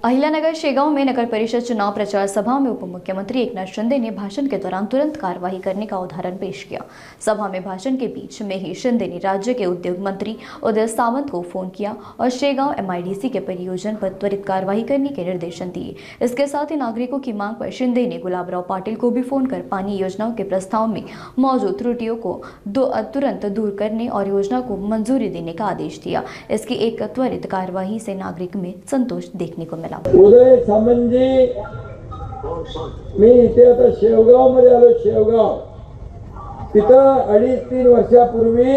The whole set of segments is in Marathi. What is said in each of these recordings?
अहिल्यानगर शेगांव में नगर परिषद चुनाव प्रचार सभा में उप मुख्यमंत्री एकनाथ शिंदे ने भाषण के दौरान तुरंत कार्रवाई करने का उदाहरण पेश किया। सभा में भाषण के बीच में ही शिंदे ने राज्य के उद्योग मंत्री उदय सामंत को फोन किया और शेगांव MIDC के परियोजन पर त्वरित कार्रवाई करने के निर्देशन दिए। इसके साथ ही नागरिकों की मांग पर शिंदे ने गुलाबराव पाटिल को भी फोन कर पानी योजनाओं के प्रस्ताव में मौजूद त्रुटियों को तुरंत दूर करने और योजना को मंजूरी देने का आदेश दिया। इसकी एक त्वरित कार्यवाही से नागरिक में संतोष देखने को मिला। उदय सामंतजी, मी इथे आता शेवगाव मध्ये आलो। शेवगाव तिथं 2.5-3 वर्षापूर्वी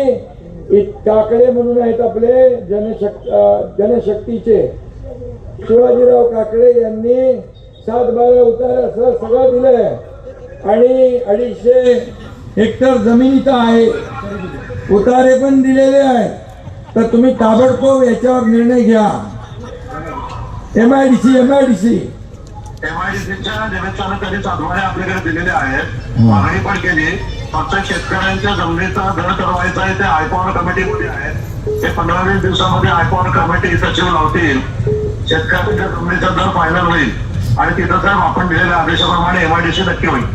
काकडे म्हणून आहेत आपले जनशक्तीचे शिवाजीराव काकडे यांनी 7-12 उतारे असं सगळं दिलंय आणि 250 हेक्टर जमीन इथं आहे, उतारे पण दिलेले आहेत। तर तुम्ही ताबडतोब याच्यावर निर्णय घ्या। MIDC च्या निवेदनाने सातबारे आपल्याकडे दिलेले आहेत। मागणी पण केली, फक्त शेतकऱ्यांच्या जमिनीचा दर ठरवायचा आहे। ते हायपॉवर कमिटीमध्ये आहे, ते 15-20 दिवसामध्ये हायपॉवर कमिटी सचिव लावतील। शेतकऱ्यांच्या जमिनीचा दर फायनल होईल आणि तिथं साहेब आपण दिलेल्या आदेशाप्रमाणे MIDC नक्की होईल।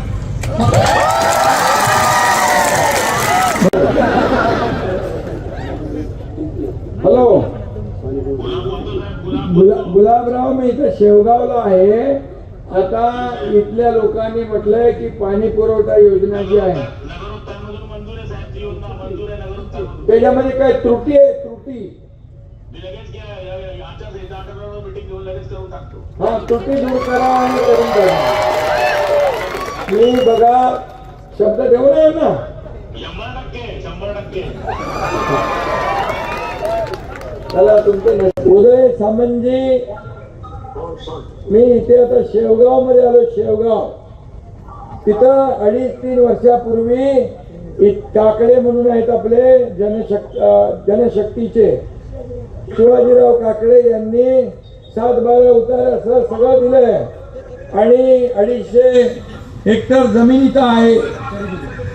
हॅलो, गुलाबराव, मी इथं शेवगावला आहे। आता इथल्या लोकांनी म्हटलंय की पाणी पुरवठा योजना जी आहे त्याच्यामध्ये काय त्रुटी आहे? त्रुटी दूर करा आणि करून द्या। मी बघा शब्द ठेवला आहे ना, 100%। चला, तुमचं उदय सामंतजी, मी इथे आता शेवगाव मध्ये आलो। शेवगाव तिथं 2.5-3 वर्षापूर्वी काकडे म्हणून आहेत आपले जनशक्तीचे शिवाजीराव काकडे यांनी 7-12 उतारे असं सगळं दिलंय आणि 250 हेक्टर जमीन इथं आहे,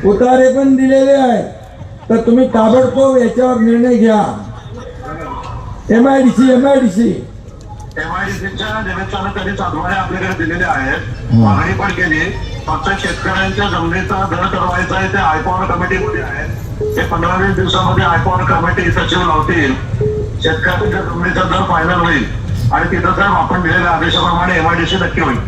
उतारे पण दिलेले आहेत। तर तुम्ही ताबडतोब याच्यावर निर्णय घ्या। MIDC च्या निवेदनाने सातबारे आपल्याकडे दिलेले आहेत। मागणी पण केली, फक्त शेतकऱ्यांच्या जमिनीचा दर ठरवायचा आहे। ते हायपॉवर कमिटीमध्ये आहे, ते 15-20 दिवसामध्ये हायपॉवर कमिटी सचिव लावतील। शेतकऱ्यांच्या जमिनीचा दर फायनल होईल आणि तिथं साहेब आपण दिलेल्या आदेशाप्रमाणे MIDC नक्की होईल।